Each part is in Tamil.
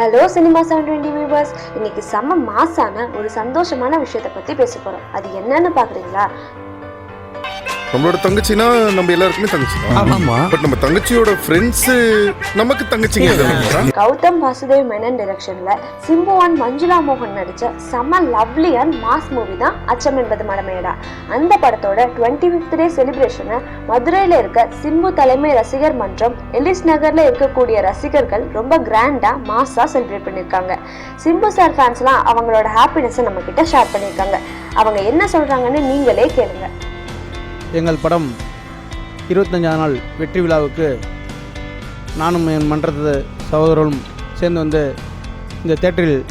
ஹலோ சினிமா 720 வியூவர்ஸ், இன்னைக்கு செம்ம மாசான ஒரு சந்தோஷமான விஷயத்தை பத்தி பேச போறோம். அது என்னன்னு பாக்குறீங்களா? நம்மளோட தங்கச்சினா நம்ம எல்லாருக்குமே தங்கச்சி தான். பட் நம்ம தங்கச்சியோட ஃப்ரெண்ட்ஸ் நமக்கு தங்கச்சிங்க. கௌதம் வாசுதேவ் மேனன் டைரக்ஷன்ல சிம்பு அண்ட் மஞ்சுளா மோகன் நடிச்ச செம்ம லவ்லி அண்ட் மாஸ் மூவி தான் அச்சம் என்பது மடமையடா. அந்த படத்தோட 25th டே செலிப்ரேஷனை மதுரையில இருக்க சிம்பு தலைமை ரசிகர் மன்றம் எலிஸ் நகர்ல இருக்கக்கூடிய ரசிகர்கள் ரொம்ப கிராண்டா மாஸா செலிப்ரேட் பண்ணிருக்காங்க. சிம்பு சார் ஃபேன்ஸ்லாம் அவங்களோட ஹாப்பினஸை நம்ம கிட்ட ஷேர் பண்ணியிருக்காங்க. அவங்க என்ன சொல்றாங்கன்னு நீங்களே கேளுங்க. எங்கள் படம் 25ஆம் நாள் வெற்றி விழாவுக்கு நானும் என் மன்றத்து சகோதரரும் சேர்ந்து வந்து இந்த தேட்டரில்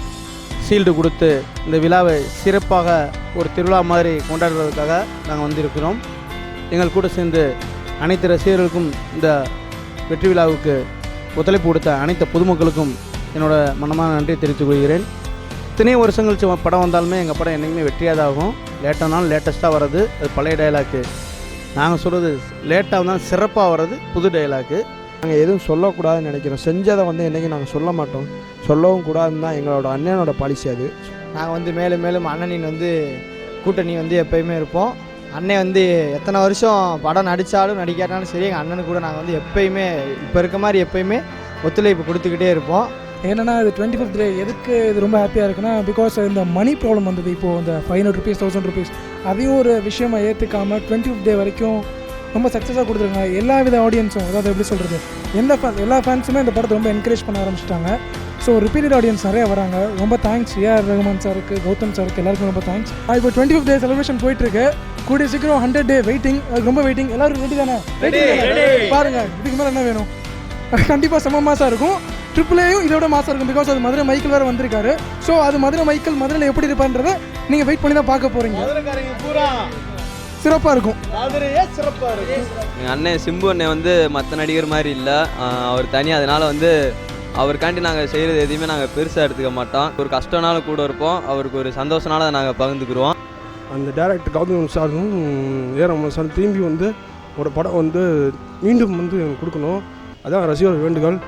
சீல்டு கொடுத்து இந்த விழாவை சிறப்பாக ஒரு திருவிழா மாதிரி கொண்டாடுவதற்காக நாங்கள் வந்திருக்கிறோம். எங்கள் கூட சேர்ந்து அனைத்து ரசிகர்களுக்கும் இந்த வெற்றி விழாவுக்கு ஒத்துழைப்பு கொடுத்த அனைத்து பொதுமக்களுக்கும் என்னோட மனமான நன்றி தெரிவித்துக் கொள்கிறேன். இத்தனை வருஷம் கழிச்சு படம் வந்தாலுமே எங்கள் படம் என்றைக்குமே வெற்றியாக தான் ஆகும். லேட்டானாலும் லேட்டஸ்ட்டாக வர்றது அது பழைய டைலாக்கு. நாங்கள் சொல்கிறது லேட்டாக இருந்தாலும் சிறப்பாக வர்றது புது டைலாக்கு. நாங்கள் எதுவும் சொல்லக்கூடாதுன்னு நினைக்கிறோம். செஞ்சதை வந்து என்றைக்கும் நாங்கள் சொல்ல மாட்டோம், சொல்லவும் கூடாதுன்னு தான் எங்களோட அண்ணனோட பாலிசி. அது நாங்கள் வந்து மேலும் மேலும் அண்ணனின் வந்து கூட்டணி வந்து எப்போயுமே இருப்போம். அண்ணன் வந்து எத்தனை வருஷம் படம் நடித்தாலும் நடிக்காட்டாலும் சரி, எங்கள் அண்ணனுக்கு கூட நாங்கள் வந்து எப்போயுமே இப்போ இருக்க மாதிரி எப்போயுமே ஒத்துழைப்பு கொடுத்துக்கிட்டே இருப்போம். ஏன்னா இது 25th டே எதுக்கு இது ரொம்ப ஹாப்பியாக இருக்குன்னா, பிகாஸ் இந்த மணி ப்ராப்ளம் வந்தது. இப்போது இந்த 500 rupees 1000 rupees அதையும் ஒரு விஷயமாக ஏற்றுக்காமல் 25th டே வரைக்கும் ரொம்ப சக்ஸஸாக கொடுத்துருங்க. எல்லா வித ஆடியன்ஸும், அதாவது எப்படி சொல்கிறது, எல்லா ஃபேன்ஸுமே இந்த படத்தை ரொம்ப என்கரேஜ் பண்ண ஆரம்பிச்சிட்டாங்க. ஸோ ரிப்பீட்டட் ஆடியன்ஸ் நிறையா வராங்க. ரொம்ப தேங்க்ஸ் ஏஆர் ரஹ்மான் சாருக்கு, கௌதம் சாருக்கு, எல்லாருக்கும் ரொம்ப தேங்க்ஸ். இப்போ 25th டே செலிப்ரேஷன் போயிட்டுருக்கு. கூடிய சீக்கிரம் 100 டே வெயிட்டிங், அதுக்கு ரொம்ப வெயிட்டிங். எல்லோரும் ரெடி தானே? பாருங்கள், இதுக்கு மேலே என்ன வேணும்? கண்டிப்பாக செம்ம மாசாக இருக்கும். ட்ரிபிள்ஏயும் இதோட மாசம் இருக்கும். பிகாஸ் அது மதுரை மைக்கிள் வேறு வந்திருக்காரு. ஸோ அது மதுரை மைக்கிள் மதுரையில் எப்படி இருப்பான்றதை நீங்கள் வெயிட் பண்ணி தான் பார்க்க போகிறீங்க. சிறப்பாக இருக்கும். எங்கள் அண்ணன் சிம்பு அண்ணன் வந்து மற்ற நடிகர் மாதிரி இல்லை, அவர் தனி. அதனால் வந்து அவருக்காண்டி நாங்கள் செய்கிறது எதையுமே நாங்கள் பெருசாக எடுத்துக்க மாட்டோம். ஒரு கஷ்டம்னாலும் கூட இருப்போம், அவருக்கு ஒரு சந்தோஷனால நாங்கள் பகிர்ந்துக்குருவோம். அந்த டேரக்டர் கௌதம் சாரும் ஏஆர் சார் திரும்பி வந்து ஒரு படம் வந்து மீண்டும் வந்து கொடுக்கணும். அதான் ரசிகர் வேண்டுகோள்.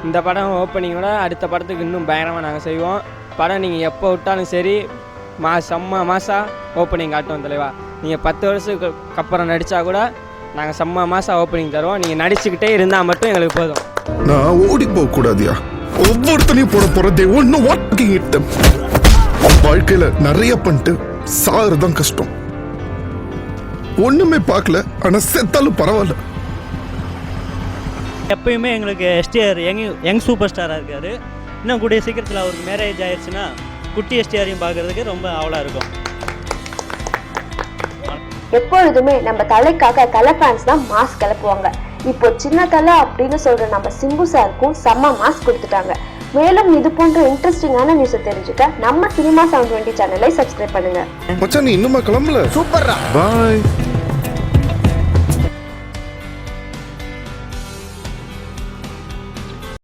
இந்த படம் ஓப்பனிங்கோட அடுத்த படத்துக்கு இன்னும் பயங்கரமாக நாங்கள் செய்வோம். படம் நீங்கள் எப்போ விட்டாலும் சரி செம்ம மாதம் ஓப்பனிங் காட்டுவோம் தலைவா. நீங்கள் 10 வருஷத்துக்கு அப்புறம் நடித்தா கூட நாங்கள் செம்ம மாதம் ஓப்பனிங் தருவோம். நீங்கள் நடிச்சுக்கிட்டே இருந்தால் மட்டும் எங்களுக்கு போதும். நான் ஓடி போக கூடாதியா? ஒவ்வொருத்தனையும் போட போறதே ஒன்னும் வாழ்க்கையில நிறைய பண்ணிட்டு சாகுறதுதான் கஷ்டம். ஒண்ணுமே பார்க்கல, ஆனா செத்தாலும் பரவாயில்ல. எப்பயுமே எங்களுக்கு எஸ்டிஆர் யங் சூப்பர் ஸ்டாராக இருக்கார். இன்னும் கூடிய சீக்கிரத்தில் அவருக்கு மேரேஜ் ஆயிடுச்சுன்னா குட்டி எஸ்டிஆரையும் பார்க்குறதுக்கு ரொம்ப ஆவலாக இருக்கும். எப்பொழுதுமே நம்ம தலைக்காக தலை ஃபேன்ஸ் தான் மாஸ் கிளப்புவாங்க. இப்போ சின்ன தலை அப்படின்னு சொல்ற நம்ம சிம்பு சாருக்கும் செம்ம மாஸ் கொடுத்துட்டாங்க. மேலும் இது போன்ற இன்ட்ரெஸ்டிங்கான நியூஸை தெரிஞ்சுக்க நம்ம சினிமா 720 சேனலை சப்ஸ்கிரைப் பண்ணுங்க. மச்சான், நீ இன்னுமா கிளம்பல? சூப்பர்ரா. பாய்.